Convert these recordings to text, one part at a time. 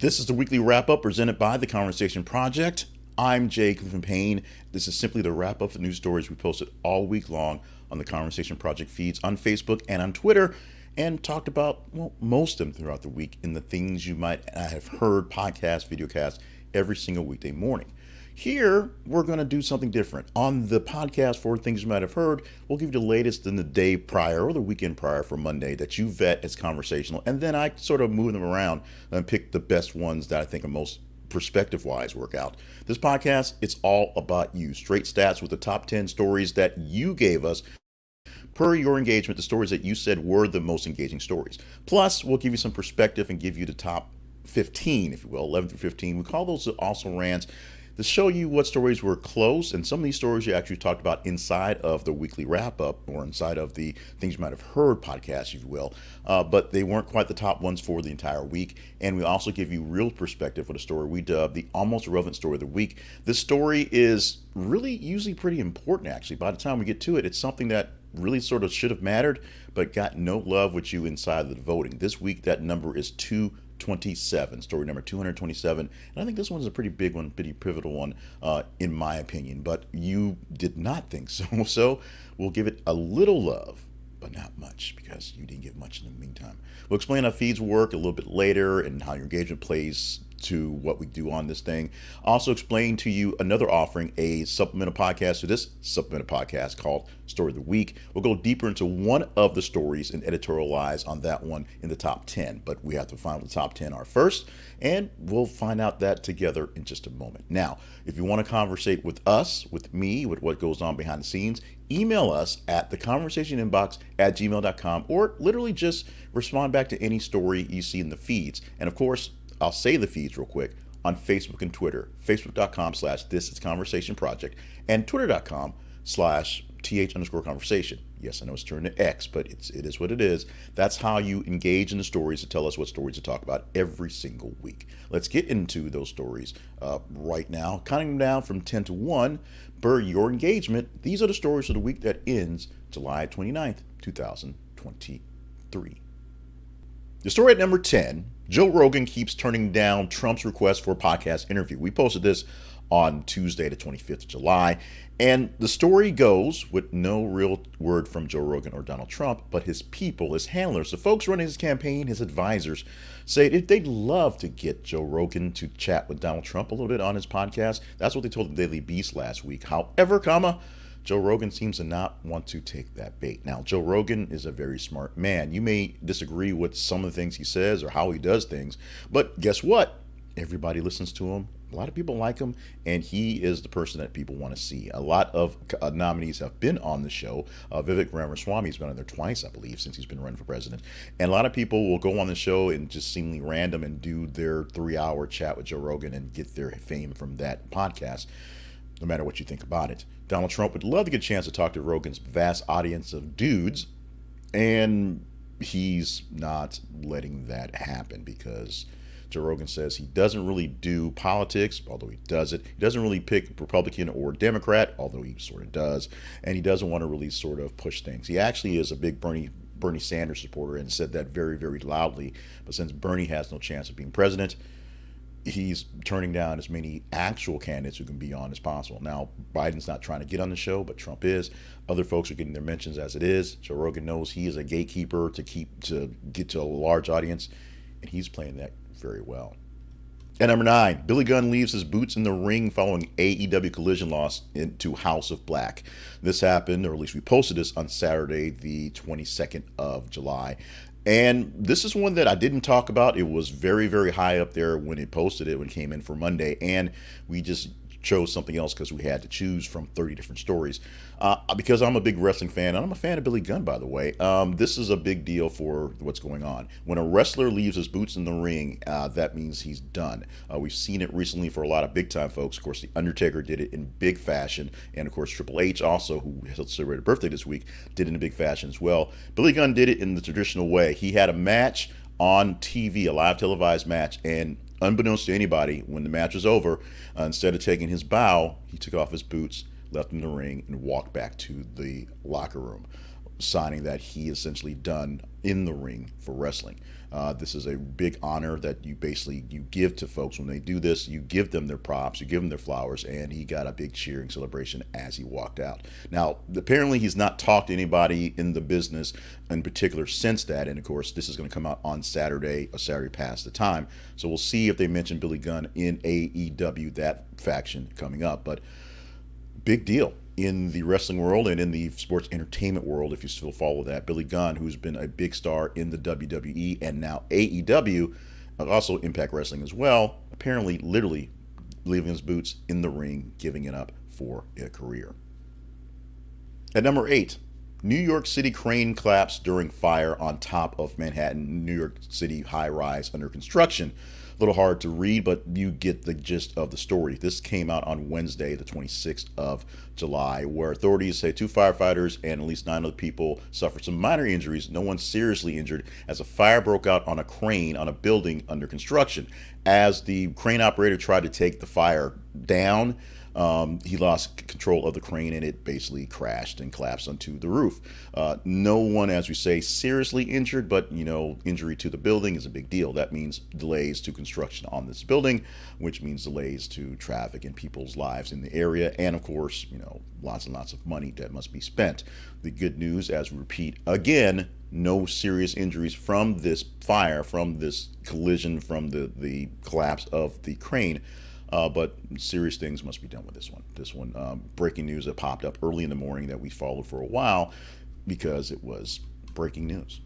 This is the weekly wrap up presented by the Conversation Project. I'm Jake from Payne. This is simply the wrap up of the news stories we posted all week long on the Conversation Project feeds on Facebook and on Twitter, and talked about, well, most of them throughout the week in the things you might have heard, podcasts, videocasts, every single weekday morning. Here, we're going to do something different. On the podcast for things you might have heard, we'll give you the latest in the day prior or the weekend prior for Monday that you vet as conversational. And then I sort of move them around and pick the best ones that I think are most perspective-wise work out. This podcast, it's all about you. Straight stats with the top 10 stories that you gave us per your engagement, the stories that you said were the most engaging stories. Plus, we'll give you some perspective and give you the top 15, if you will, 11 through 15. We call those also rants, to show you what stories were close, and some of these stories you actually talked about inside of the weekly wrap-up or inside of the things you might have heard podcast, if you will, but they weren't quite the top ones for the entire week. And we also give you real perspective for the story we dubbed the almost irrelevant story of the week. This story is really usually pretty important, actually. By the time we get to it, it's something that really sort of should have mattered, but got no love with you inside of the voting. This week, that number is 227, story number 227. And I think this one's a pretty big one, pretty pivotal one, in my opinion. But you did not think so. So we'll give it a little love, but not much, because you didn't get much in the meantime. We'll explain how feeds work a little bit later and how your engagement plays to what we do on this thing. Also explain to you another offering, a supplemental podcast to this supplemental podcast called Story of the Week. We'll go deeper into one of the stories and editorialize on that one in the top 10, but we have to find what the top 10 are first, and we'll find out that together in just a moment. Now, if you want to conversate with us, with me, with what goes on behind the scenes, email us at theconversationinbox@gmail.com, or literally just respond back to any story you see in the feeds. And of course, I'll say the feeds real quick on Facebook and Twitter, facebook.com/thisisconversationproject and twitter.com/th_conversation. Yes, I know it's turned to X, but it is what it is. That's how you engage in the stories to tell us what stories to talk about every single week. Let's get into those stories right now. Counting them down from 10 to 1, per your engagement, these are the stories of the week that ends July 29th, 2023. The story at number 10, Joe Rogan keeps turning down Trump's request for a podcast interview. We posted this on Tuesday, the 25th of July. And the story goes with no real word from Joe Rogan or Donald Trump, but his people, his handlers, the folks running his campaign, his advisors, say they'd love to get Joe Rogan to chat with Donald Trump a little bit on his podcast. That's what they told the Daily Beast last week. However, Joe Rogan seems to not want to take that bait. Now, Joe Rogan is a very smart man. You may disagree with some of the things he says or how he does things, but guess what? Everybody listens to him. A lot of people like him, and he is the person that people want to see. A lot of nominees have been on the show. Vivek Ramaswamy's been on there twice, I believe, since he's been running for president. And a lot of people will go on the show and just seemingly random and do their 3-hour chat with Joe Rogan and get their fame from that podcast, no matter what you think about it. Donald Trump would love to get a chance to talk to Rogan's vast audience of dudes, and he's not letting that happen because Joe Rogan says he doesn't really do politics, although he does it. He doesn't really pick Republican or Democrat, although he sort of does. And he doesn't want to really sort of push things. He actually is a big Bernie Sanders supporter and said that very, very loudly. But since Bernie has no chance of being president, he's turning down as many actual candidates who can be on as possible. Now, Biden's not trying to get on the show, but Trump is. Other folks are getting their mentions as it is. Joe Rogan knows he is a gatekeeper to get to a large audience, and he's playing that very well. At number 9, Billy Gunn leaves his boots in the ring following AEW Collision loss into House of Black. This happened, or at least we posted this on Saturday, the 22nd of July. And this is one that I didn't talk about. It was very, very high up there when it posted it, when it came in for Monday. And we just chose something else because we had to choose from 30 different stories. Because I'm a big wrestling fan, and I'm a fan of Billy Gunn, by the way, this is a big deal for what's going on. When a wrestler leaves his boots in the ring, that means he's done. We've seen it recently for a lot of big-time folks. Of course, The Undertaker did it in big fashion, and of course, Triple H also, who celebrated a birthday this week, did it in big fashion as well. Billy Gunn did it in the traditional way. He had a match on TV, a live televised match, and unbeknownst to anybody, when the match was over, instead of taking his bow, he took off his boots, left in the ring, and walked back to the locker room, signing that he essentially done in the ring for wrestling. This is a big honor that you give to folks when they do this. You give them their props, you give them their flowers, and he got a big cheering celebration as he walked out. Now, apparently he's not talked to anybody in the business in particular since that, and of course this is going to come out on Saturday, a Saturday past the time. So we'll see if they mention Billy Gunn in AEW, that faction coming up. But big deal in the wrestling world and in the sports entertainment world, if you still follow that. Billy Gunn, who's been a big star in the WWE and now AEW, also Impact Wrestling as well, apparently literally leaving his boots in the ring, giving it up for a career. At number 8, New York City crane collapse during fire on top of Manhattan, New York City high-rise under construction. A little hard to read, but you get the gist of the story. This came out on Wednesday, the 26th of July, where authorities say 2 firefighters and at least 9 other people suffered some minor injuries. No one seriously injured as a fire broke out on a crane on a building under construction. As the crane operator tried to take the fire down, he lost control of the crane and it basically crashed and collapsed onto the roof. No one, as we say, seriously injured, but injury to the building is a big deal. That means delays to construction on this building, which means delays to traffic and people's lives in the area, and of course, lots and lots of money that must be spent. The good news, as we repeat again, no serious injuries from this fire, from this collision, from the collapse of the crane. But serious things must be done with this one. This one, breaking news that popped up early in the morning that we followed for a while because it was breaking news.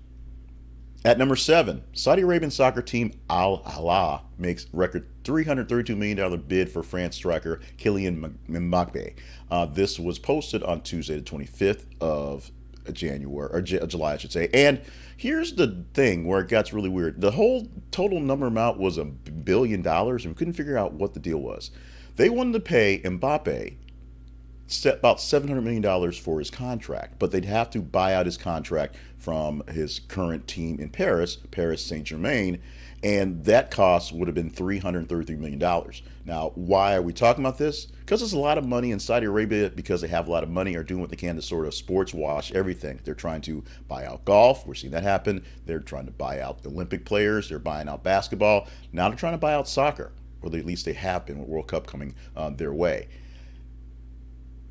At number 7, Saudi Arabian soccer team Al-Hilal makes record $332 million bid for France striker Kylian Mbappe. This was posted on Tuesday, the 25th of January, or July, I should say. And here's the thing where it gets really weird. The whole total number amount was $1 billion, and we couldn't figure out what the deal was. They wanted to pay Mbappe about $700 million for his contract, but they'd have to buy out his contract from his current team in Paris Saint-Germain, and that cost would have been $333 million. Now, why are we talking about this? Because there's a lot of money in Saudi Arabia, because they have a lot of money, are doing what they can to sort of sports wash everything. They're trying to buy out golf. We're seeing that happen. They're trying to buy out Olympic players. They're buying out basketball. Now they're trying to buy out soccer, or at least they have been with World Cup coming their way.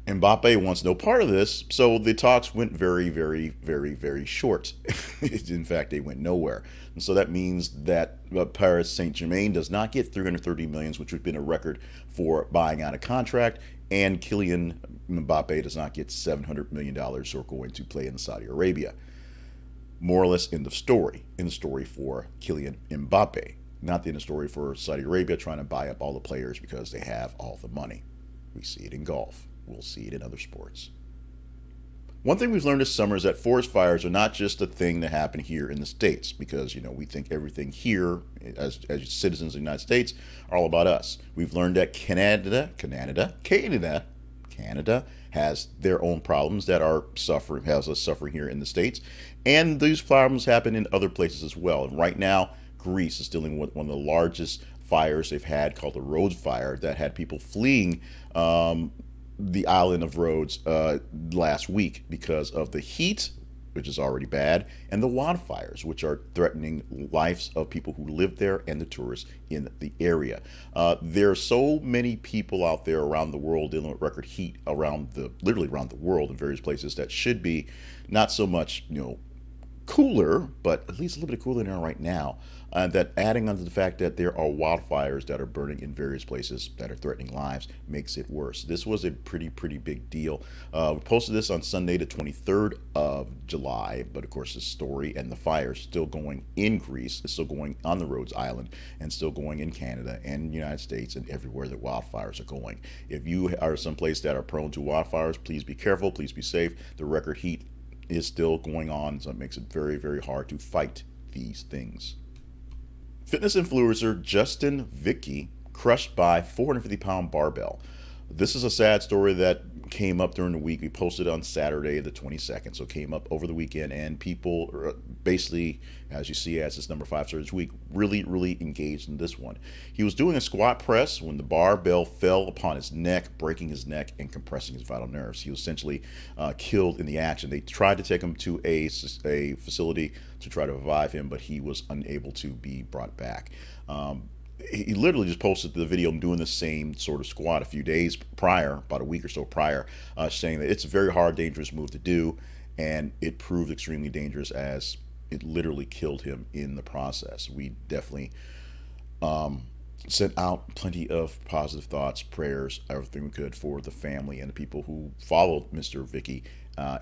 Mbappe wants no part of this, so the talks went very, very, very, very short. In fact, they went nowhere. And so that means that Paris Saint-Germain does not get $330 million, which would have been a record for buying out a contract, and Kylian Mbappe does not get $700 million or going to play in Saudi Arabia. More or less end of story. End of story for Kylian Mbappe. Not the end of story for Saudi Arabia trying to buy up all the players because they have all the money. We see it in golf. We'll see it in other sports. One thing we've learned this summer is that forest fires are not just a thing that happen here in the States, because we think everything here as citizens of the United States are all about us. We've learned that Canada has their own problems that has us suffering here in the States, and these problems happen in other places as well. And right now, Greece is dealing with one of the largest fires they've had, called the Rhodes Fire, that had people fleeing the island of Rhodes last week because of the heat, which is already bad, and the wildfires, which are threatening lives of people who live there and the tourists in the area. There are so many people out there around the world dealing with record heat literally around the world in various places that should be not so much cooler, but at least a little bit cooler than they are right now. That adding on to the fact that there are wildfires that are burning in various places that are threatening lives makes it worse. This was a pretty big deal. We posted this on Sunday, the 23rd of July, but of course the story and the fire is still going in Greece, it's still going on the Rhodes Island, and still going in Canada and the United States and everywhere that wildfires are going. If you are someplace that are prone to wildfires, please be careful, please be safe. The record heat is still going on, so it makes it very, very hard to fight these things. Fitness influencer Justyn Vicky crushed by 450-pound barbell. This is a sad story that came up during the week. We posted on Saturday, the 22nd, so it came up over the weekend, and people basically, as you see, as this number 5 story this week, really engaged in this one. He was doing a squat press when the barbell fell upon his neck, breaking his neck and compressing his vital nerves. He was essentially killed in the action. They tried to take him to a facility to try to revive him, but he was unable to be brought back. He literally just posted the video doing the same sort of squat a few days prior, about a week or so prior, saying that it's a very hard, dangerous move to do, and it proved extremely dangerous as it literally killed him in the process. We definitely sent out plenty of positive thoughts, prayers, everything we could for the family and the people who followed Mr. Vicky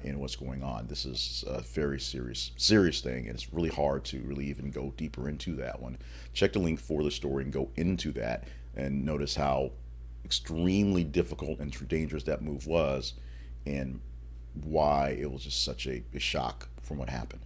in what's going on. This is a very serious thing, and it's really hard to really even go deeper into that one. Check the link for the story and go into that and notice how extremely difficult and dangerous that move was and why it was just such a shock from what happened.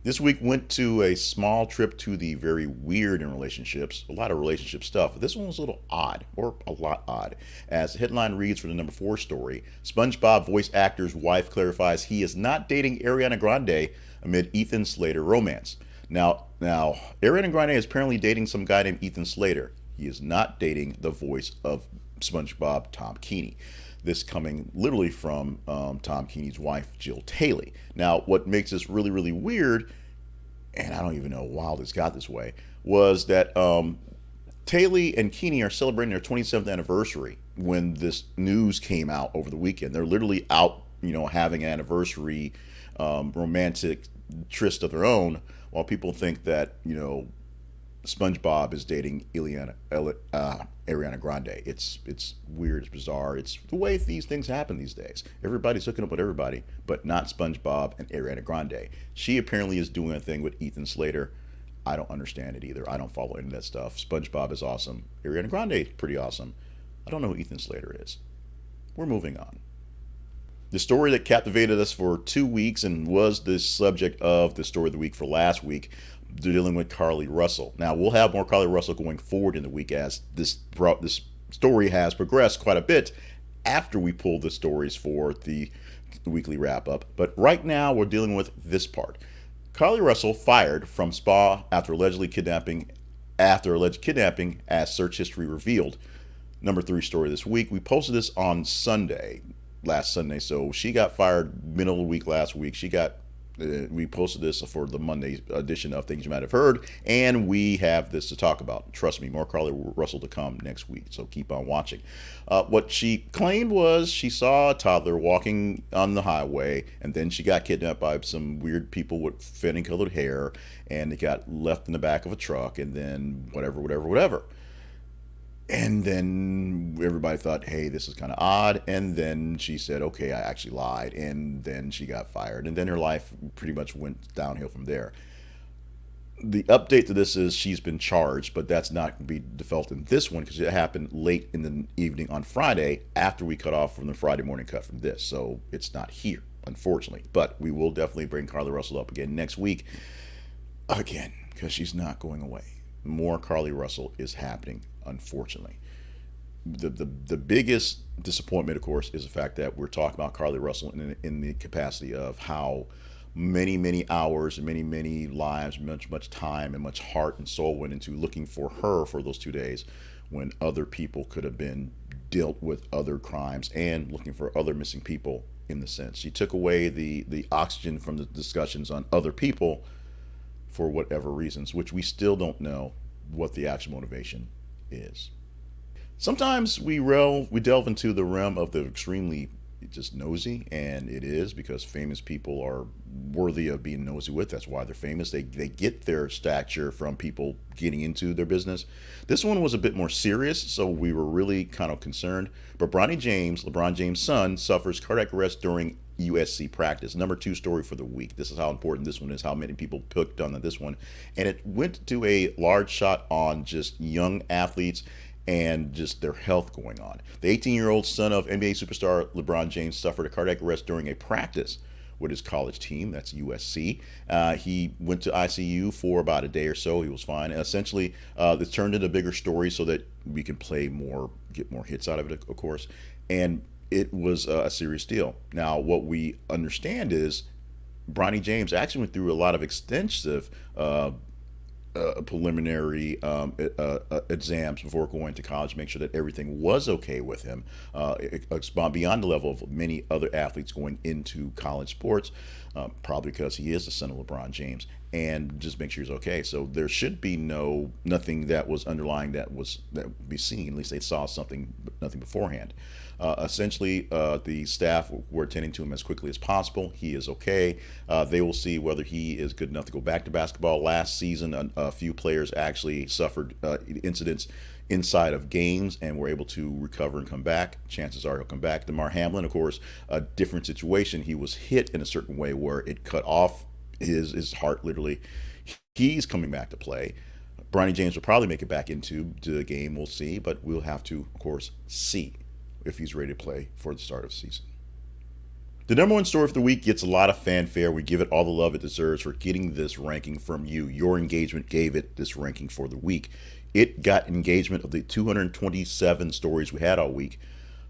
This week went to a small trip to the very weird in relationships, a lot of relationship stuff. This one was a little odd, or a lot odd. As the headline reads for the number 4 story, SpongeBob voice actor's wife clarifies he is not dating Ariana Grande amid Ethan Slater romance. Now, Ariana Grande is apparently dating some guy named Ethan Slater. He is not dating the voice of SpongeBob, Tom Kenny. This coming literally from Tom Kenny's wife, Jill Taylor. Now, what makes this really weird, and I don't even know why this got this way, was that Taylor and Kenny are celebrating their 27th anniversary when this news came out over the weekend. They're literally out, having an anniversary romantic tryst of their own, while people think that, SpongeBob is dating Ariana Grande. It's weird, it's bizarre. It's the way these things happen these days. Everybody's hooking up with everybody, but not SpongeBob and Ariana Grande. She apparently is doing a thing with Ethan Slater. I don't understand it either. I don't follow any of that stuff. SpongeBob is awesome. Ariana Grande is pretty awesome. I don't know who Ethan Slater is. We're moving on. The story that captivated us for 2 weeks and was the subject of the story of the week for last week, dealing with Carlee Russell. Now, we'll have more Carlee Russell going forward in the week as this story has progressed quite a bit after we pulled the stories for the weekly wrap-up. But right now, we're dealing with this part. Carlee Russell fired from spa after alleged kidnapping as search history revealed. Number 3 story this week. We posted this on last Sunday. So she got fired middle of the week last week. We posted this for the Monday edition of Things You Might Have Heard, and we have this to talk about. Trust me, more Carlee Russell to come next week, so keep on watching. What she claimed was she saw a toddler walking on the highway, and then she got kidnapped by some weird people with fanny-colored hair, and it got left in the back of a truck, and then whatever. And then everybody thought, hey, this is kind of odd. And then she said, okay, I actually lied. And then she got fired. And then her life pretty much went downhill from there. The update to this is she's been charged, but that's not going to be default in this one because it happened late in the evening on Friday after we cut off from the Friday morning cut from this. So it's not here, unfortunately. But we will definitely bring Carlee Russell up again next week. Again, because she's not going away. More Carlee Russell is happening, unfortunately. The biggest disappointment, of course, is the fact that we're talking about Carlee Russell in the capacity of how many hours and many lives, much time and much heart and soul went into looking for her for those 2 days when other people could have been dealt with other crimes and looking for other missing people in the sense. She took away the oxygen from the discussions on other people for whatever reasons, which we still don't know what the actual motivation is. Sometimes we delve into the realm of the extremely just nosy, and it is because famous people are worthy of being nosy with. That's why they're famous. They get their stature from people getting into their business. This one was a bit more serious, so we were really kind of concerned. But Bronny James, LeBron James' son, suffers cardiac arrest during USC practice. Number 2 story for the week. This is how important this one is, how many people picked on this one. And it went to a large shot on just young athletes and just their health going on. The 18-year-old son of NBA superstar LeBron James suffered a cardiac arrest during a practice with his college team. That's USC. He went to ICU for about a day or so. He was fine. Essentially, it's turned into a bigger story so that we can play more, get more hits out of it, of course. And it was a serious deal. Now, what we understand is Bronny James actually went through a lot of extensive preliminary exams before going to college, make sure that everything was okay with him. It's beyond the level of many other athletes going into college sports, probably because he is the son of LeBron James, and just make sure he's okay. So there should be nothing that was underlying that would be seen. At least they saw something, but nothing beforehand. Essentially, the staff were attending to him as quickly as possible. He is okay. They will see whether he is good enough to go back to basketball. Last season, a few players actually suffered incidents inside of games and were able to recover and come back. Chances are he'll come back. DeMar Hamlin, of course, a different situation. He was hit in a certain way where it cut off his heart, literally. He's coming back to play. Bronny James will probably make it back into the game. We'll see, but we'll have to, of course, see if he's ready to play for the start of the season. The number one story of the week gets a lot of fanfare. We give it all the love it deserves for getting this ranking from you. Your engagement gave it this ranking for the week. It got engagement of the 227 stories we had all week,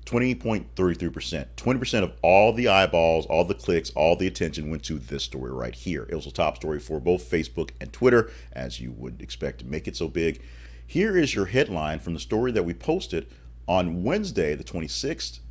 20.33%. 20% of all the eyeballs, all the clicks, all the attention went to this story right here. It was a top story for both Facebook and Twitter, as you would expect to make it so big. Here is your headline from the story that we posted on Wednesday, the 26th.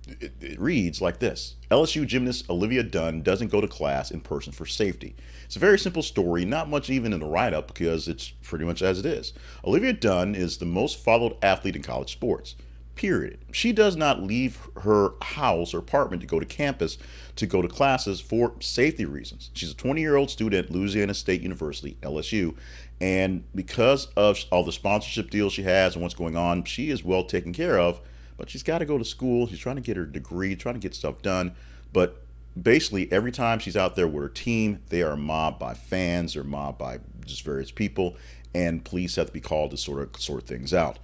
It reads like this: LSU gymnast Olivia Dunne doesn't go to class in person for safety. It's a very simple story, not much even in the write-up because it's pretty much as it is. Olivia Dunne is the most followed athlete in college sports, period. She does not leave her house or apartment to go to campus to go to classes for safety reasons. She's a 20-year-old student at Louisiana State University, LSU, and because of all the sponsorship deals she has and what's going on, she is well taken care of, but she's got to go to school. She's trying to get her degree, trying to get stuff done, but basically every time she's out there with her team, they are mobbed by fans, they're mobbed by just various people, and police have to be called to sort things out.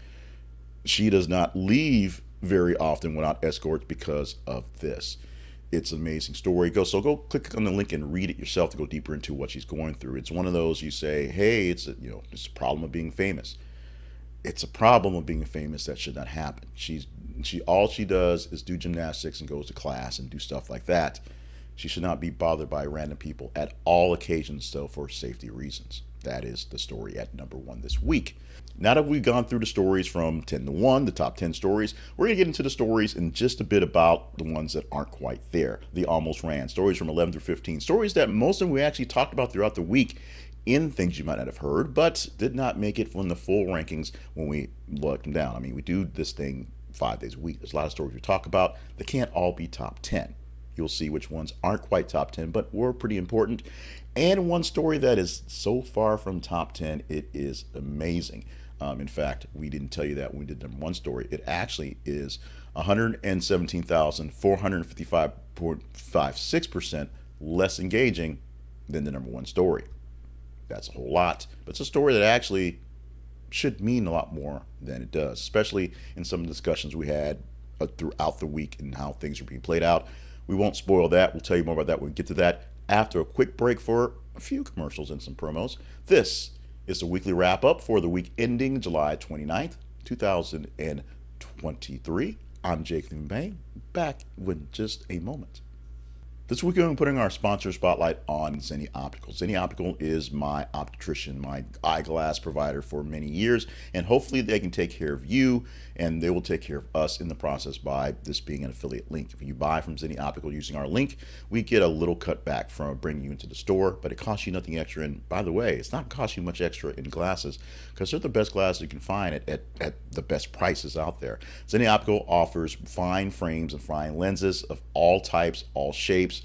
She does not leave very often without escorts because of this. It's an amazing story. Go click on the link and read it yourself to go deeper into what she's going through. It's one of those you say, hey, it's a problem of being famous. It's a problem of being famous that should not happen. All she does is do gymnastics and goes to class and do stuff like that. She should not be bothered by random people at all occasions, though, for safety reasons. That is the story at number one this week. Now that we've gone through the stories from 10 to 1, the top 10 stories, we're going to get into the stories in just a bit about the ones that aren't quite there. The almost ran. Stories from 11 through 15. Stories that most of them we actually talked about throughout the week in things you might not have heard, but did not make it from the full rankings when we looked them down. I mean, we do this thing 5 days a week. There's a lot of stories we talk about. They can't all be top 10. You'll see which ones aren't quite top 10, but were pretty important. And one story that is so far from top 10, it is amazing. In fact, we didn't tell you that when we did number one story. It actually is 117,455.56% less engaging than the number one story. That's a whole lot, but it's a story that actually should mean a lot more than it does, especially in some of the discussions we had throughout the week and how things are being played out. We won't spoil that. We'll tell you more about that when we get to that after a quick break for a few commercials and some promos. This is the weekly wrap-up for the week ending July 29th, 2023. I'm Kylian Mbappe, back with just a moment. This week I'm putting our sponsor spotlight on Zenni Optical. Zenni Optical is my optician, my eyeglass provider for many years, and hopefully they can take care of you, and they will take care of us in the process by this being an affiliate link. If you buy from Zenni Optical using our link, we get a little cut back from bringing you into the store, but it costs you nothing extra. And by the way, it's not cost you much extra in glasses because they're the best glasses you can find at the best prices out there. Zenni Optical offers fine frames and fine lenses of all types, all shapes,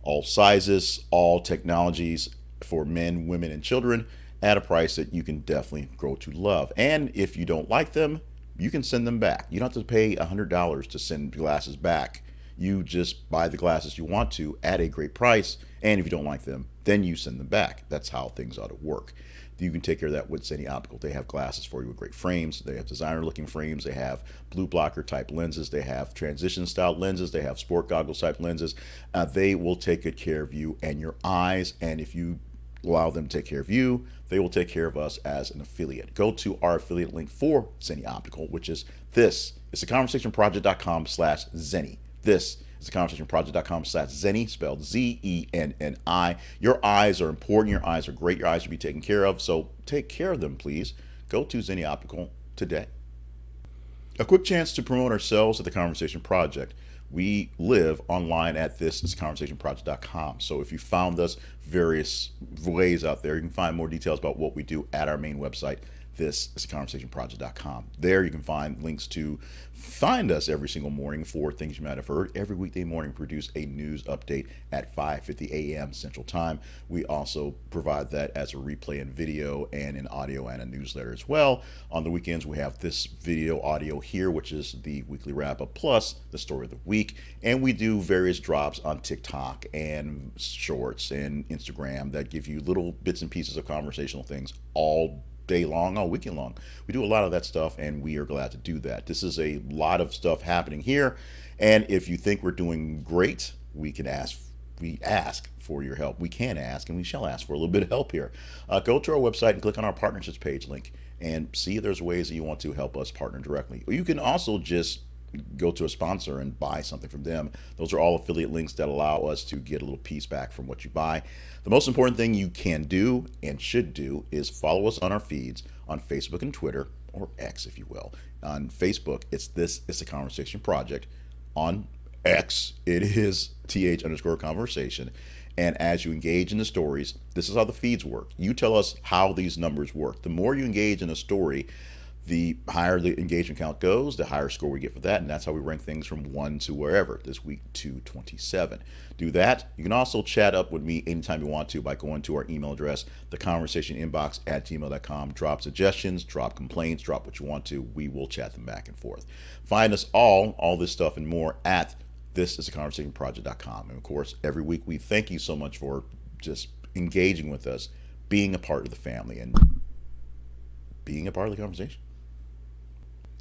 all sizes, all technologies for men, women, and children at a price that you can definitely grow to love. And if you don't like them, you can send them back. You don't have to pay $100 to send glasses back. You just buy the glasses you want to at a great price, and if you don't like them, then you send them back. That's how things ought to work. You can take care of that with Zenni Optical. They have glasses for you with great frames. They have designer looking frames. They have blue blocker type lenses. They have transition style lenses. They have sport goggles type lenses. They will take good care of you and your eyes. And if you allow them to take care of you, they will take care of us as an affiliate. Go to our affiliate link for Zenni Optical, which is this. It's theconversationproject.com/Zenni. This is theconversationproject.com/Zenni, spelled Zenni. Your eyes are important. Your eyes are great. Your eyes should be taken care of. So take care of them, please. Go to Zenni Optical today. A quick chance to promote ourselves at the Conversation Project. We live online at this.conversationproject.com. So if you found us various ways out there, you can find more details about what we do at our main website, this.conversationproject.com. There you can find links to find us every single morning for things you might have heard. Every weekday morning, produce a news update at 5:50 a.m. Central Time. We also provide that as a replay in video and in audio and a newsletter as well. On the weekends, we have this video audio here, which is the weekly wrap-up plus the story of the week. And we do various drops on TikTok and Shorts and Instagram that give you little bits and pieces of conversational things all day long, all weekend long. We do a lot of that stuff, and we are glad to do that. This is a lot of stuff happening here, and if you think we're doing great, we ask for your help. We can ask, and we shall ask for a little bit of help here. Go to our website and click on our partnerships page link and see if there's ways that you want to help us partner directly. Or you can also just go to a sponsor and buy something from them. Those are all affiliate links that allow us to get a little piece back from what you buy. The most important thing you can do and should do is follow us on our feeds on Facebook and Twitter, or X if you will. On Facebook, it's a Conversation Project. On X, it is th_conversation. And as you engage in the stories, this is how the feeds work. You tell us how these numbers work. The more you engage in a story, the higher the engagement count goes, the higher score we get for that, and that's how we rank things from 1 to wherever. This week to 27. Do that. You can also chat up with me anytime you want to by going to our email address, theconversationinbox@gmail.com. Drop suggestions, drop complaints, drop what you want to. We will chat them back and forth. Find us all this stuff and more at this.conversationproject.com. And of course, every week we thank you so much for just engaging with us, being a part of the family, and being a part of the conversation.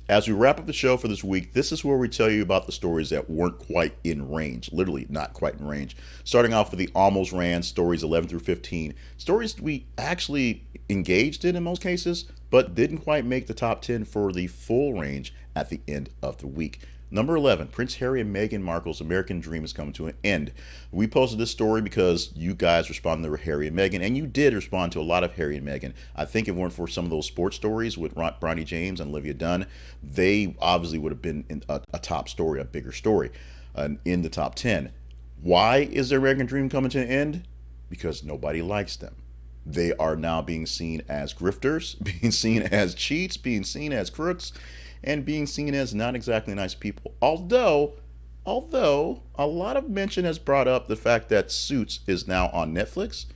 As we wrap up the show for this week, this is where we tell you about the stories that weren't quite in range, literally not quite in range. Starting off with the almost ran stories 11 through 15, stories we actually engaged in most cases, but didn't quite make the top 10 for the full range at the end of the week. Number 11, Prince Harry and Meghan Markle's American dream is coming to an end. We posted this story because you guys responded to Harry and Meghan, and you did respond to a lot of Harry and Meghan. I think if it weren't for some of those sports stories with Bronny James and Olivia Dunne, they obviously would have been in a top story, a bigger story, in the top 10. Why is their American dream coming to an end? Because nobody likes them. They are now being seen as grifters, being seen as cheats, being seen as crooks, and being seen as not exactly nice people. Although a lot of mention has brought up the fact that Suits is now on Netflix.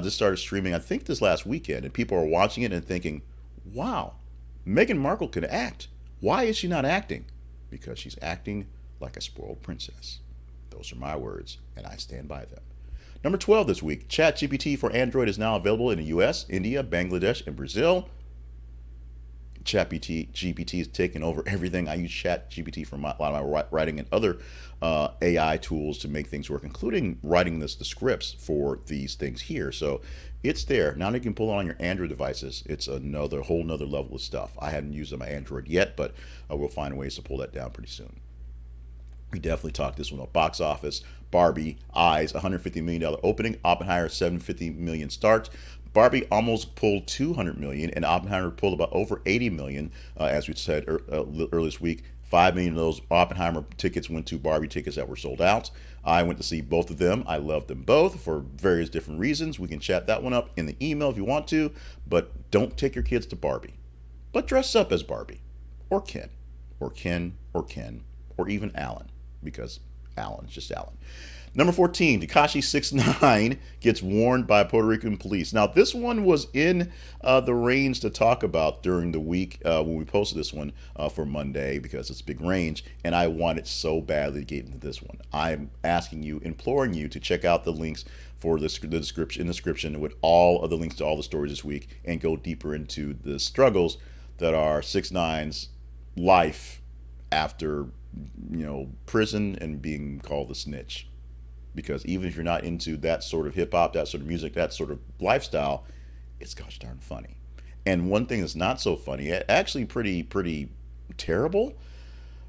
This started streaming, I think, this last weekend, and people are watching it and thinking, wow, Meghan Markle can act. Why is she not acting? Because she's acting like a spoiled princess. Those are my words, and I stand by them. Number 12 this week, ChatGPT for Android is now available in the US, India, Bangladesh, and Brazil. ChatGPT is taking over everything. I use ChatGPT for a lot of my writing and other AI tools to make things work, including writing the scripts for these things here. So it's there. Now you can pull it on your Android devices. It's another whole nother level of stuff. I haven't used it on my Android yet, but we'll find ways to pull that down pretty soon. We definitely talked this one about box office. Barbie, Eyes, $150 million opening. Oppenheimer, $750 million start. Barbie almost pulled $200 million, and Oppenheimer pulled about over $80 million, as we said earlier this week. $5 million of those Oppenheimer tickets went to Barbie tickets that were sold out. I went to see both of them. I loved them both for various different reasons. We can chat that one up in the email if you want to, but don't take your kids to Barbie. But dress up as Barbie, or Ken, or even Alan, because Alan's just Alan. Number 14, Tekashi 6ix9ine gets warned by Puerto Rican police. Now, this one was in the range to talk about during the week when we posted this one for Monday because it's big range, and I wanted so badly to get into this one. I'm asking you, imploring you to check out the links for the description with all of the links to all the stories this week and go deeper into the struggles that are 6ix9ine's life after prison and being called a snitch. Because even if you're not into that sort of hip hop, that sort of music, that sort of lifestyle, it's gosh darn funny. And one thing that's not so funny, actually pretty terrible.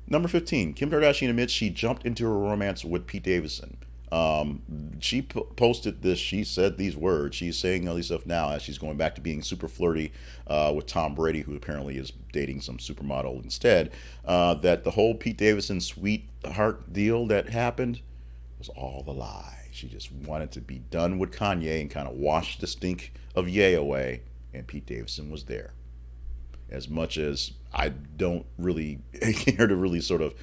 Number 15, Kim Kardashian admits she jumped into a romance with Pete Davidson. She posted this. She said these words. She's saying all these stuff now as she's going back to being super flirty with Tom Brady, who apparently is dating some supermodel instead. That the whole Pete Davidson sweetheart deal that happened was all a lie. She just wanted to be done with Kanye and kind of wash the stink of Ye away, and Pete Davidson was there. As much as I don't really care to really sort of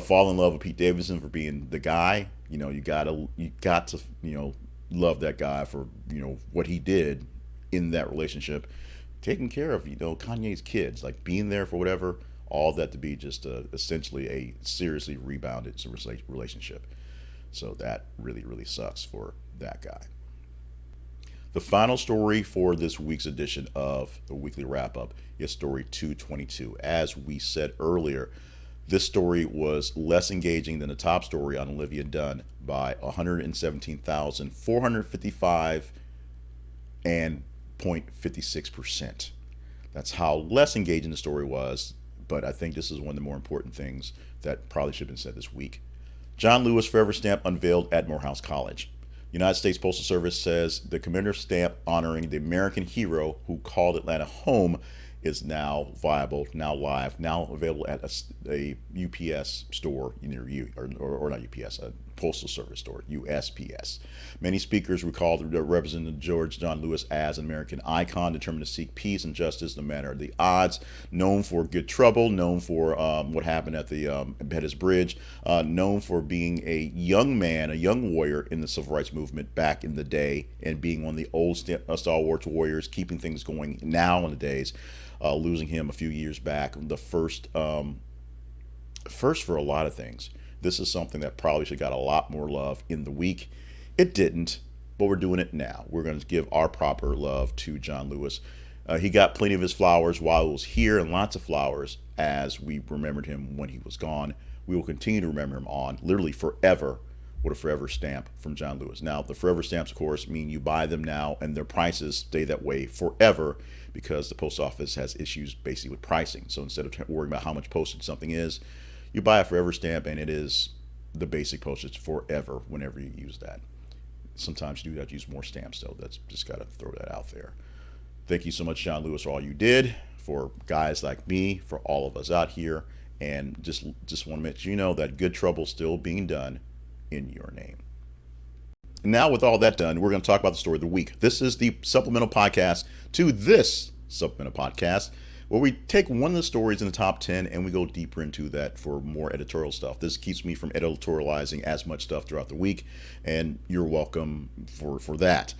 fall in love with Pete Davidson for being the guy, you got to love that guy for what he did in that relationship, taking care of Kanye's kids, like being there for whatever, all that to be just essentially a seriously rebounded relationship. So that really sucks for that guy. The final story for this week's edition of the weekly wrap up is story 222. As we said earlier, this story was less engaging than the top story on Olivia Dunne by 117,455 and 0.56%. That's how less engaging the story was, but I think this is one of the more important things that probably should have been said this week. John Lewis Forever Stamp unveiled at Morehouse College. United States Postal Service says the commemorative stamp honoring the American hero who called Atlanta home is now viable, now live, now available at a UPS store near you, or not UPS, a Postal Service store, USPS. Many speakers recalled Representative George John Lewis as an American icon determined to seek peace and justice no matter the odds, known for good trouble, known for what happened at the Pettus Bridge, known for being a young man, a young warrior in the civil rights movement back in the day, and being one of the old stalwart warriors, keeping things going now in the days. Losing him a few years back, the first for a lot of things. This is something that probably should have got a lot more love in the week. It didn't, but we're doing it now. We're going to give our proper love to John Lewis. He got plenty of his flowers while he was here, and lots of flowers as we remembered him when he was gone. We will continue to remember him on literally forever with a forever stamp from John Lewis. Now, the forever stamps, of course, mean you buy them now and their prices stay that way forever because the post office has issues basically with pricing. So instead of worrying about how much postage something is, you buy a forever stamp and it is the basic postage forever whenever you use that. Sometimes you do have to use more stamps, though. That's just got to throw that out there. Thank you so much, John Lewis, for all you did, for guys like me, for all of us out here, and just want to let you know that good trouble's still being done in your name. And now, with all that done, we're going to talk about the story of the week. This is the supplemental podcast to this supplemental podcast, where we take one of the stories in the top 10 and we go deeper into that for more editorial stuff. This keeps me from editorializing as much stuff throughout the week, and you're welcome for that.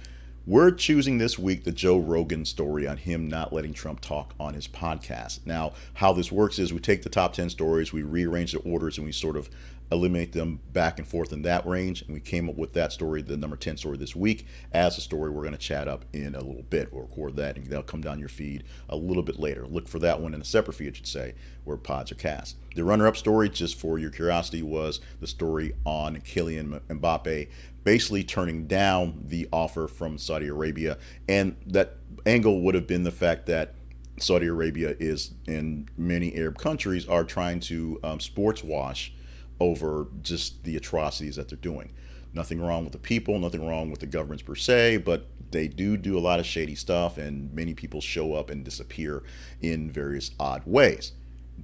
We're choosing this week the Joe Rogan story on him not letting Trump talk on his podcast. Now, how this works is we take the top 10 stories, we rearrange the orders, and we sort of eliminate them back and forth in that range. And we came up with that story, the number 10 story this week, as a story we're going to chat up in a little bit. We'll record that, and that'll come down your feed a little bit later. Look for that one in a separate feed, I should say, where pods are cast. The runner-up story, just for your curiosity, was the story on Kylian Mbappe basically turning down the offer from Saudi Arabia. And that angle would have been the fact that Saudi Arabia is, in many Arab countries, are trying to sports wash over just the atrocities that they're doing. Nothing wrong with the people, nothing wrong with the governments per se, but they do a lot of shady stuff, and many people show up and disappear in various odd ways.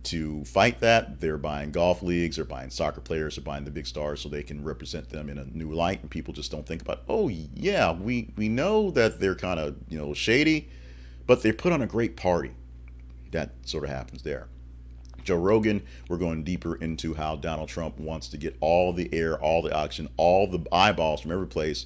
To fight that, they're buying golf leagues, they're buying soccer players, they're buying the big stars so they can represent them in a new light, and people just don't think about, oh yeah, we know that they're kind of shady, but they put on a great party. That sort of happens there. Joe Rogan, we're going deeper into how Donald Trump wants to get all the air, all the oxygen, all the eyeballs from every place.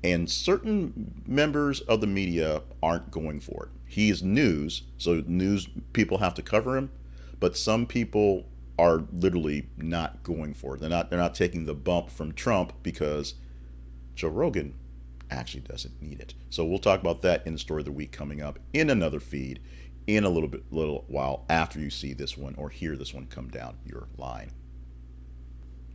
And certain members of the media aren't going for it. He is news, so news people have to cover him, but some people are literally not going for it. They're not taking the bump from Trump because Joe Rogan actually doesn't need it. So we'll talk about that in the story of the week coming up in another feed in a little while after you see this one or hear this one come down your line.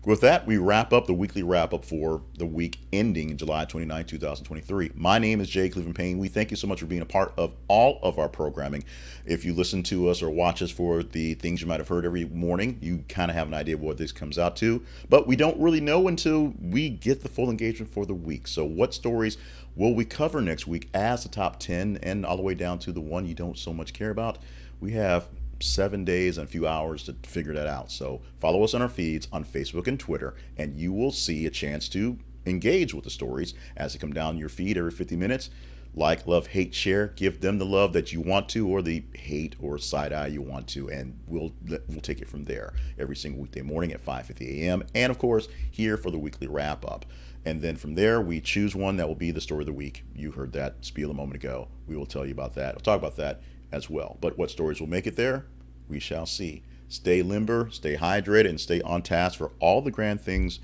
With that, we wrap up the weekly wrap up for the week ending July 29, 2023. My name is Jay Cleveland Payne. We thank you so much for being a part of all of our programming. If you listen to us or watch us for the things you might have heard every morning, you kind of have an idea of what this comes out to. But we don't really know until we get the full engagement for the week. So what stories will we cover next week as the top 10 and all the way down to the one you don't so much care about? We have 7 days and a few hours to figure that out. So follow us on our feeds on Facebook and Twitter, and you will see a chance to engage with the stories as they come down your feed every 50 minutes. Like, love, hate, share. Give them the love that you want to, or the hate or side eye you want to, and we'll take it from there every single weekday morning at 5:50 a.m. And of course, here for the weekly wrap up. And then from there, we choose one that will be the story of the week. You heard that spiel a moment ago. We will tell you about that. We'll talk about that as well. But what stories will make it there, we shall see. Stay limber, stay hydrated, and stay on task for all the grand things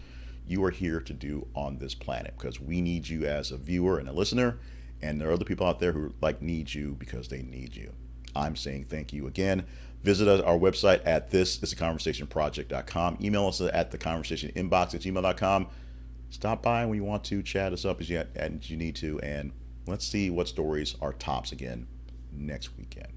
you are here to do on this planet, because we need you as a viewer and a listener, and there are other people out there who need you because they need you. I'm saying thank you again. Visit our website at thisistheconversationproject.com. Email us at theconversationinbox@gmail.com. Stop by when you want to, chat us up as you need to, and let's see what stories are tops again next weekend.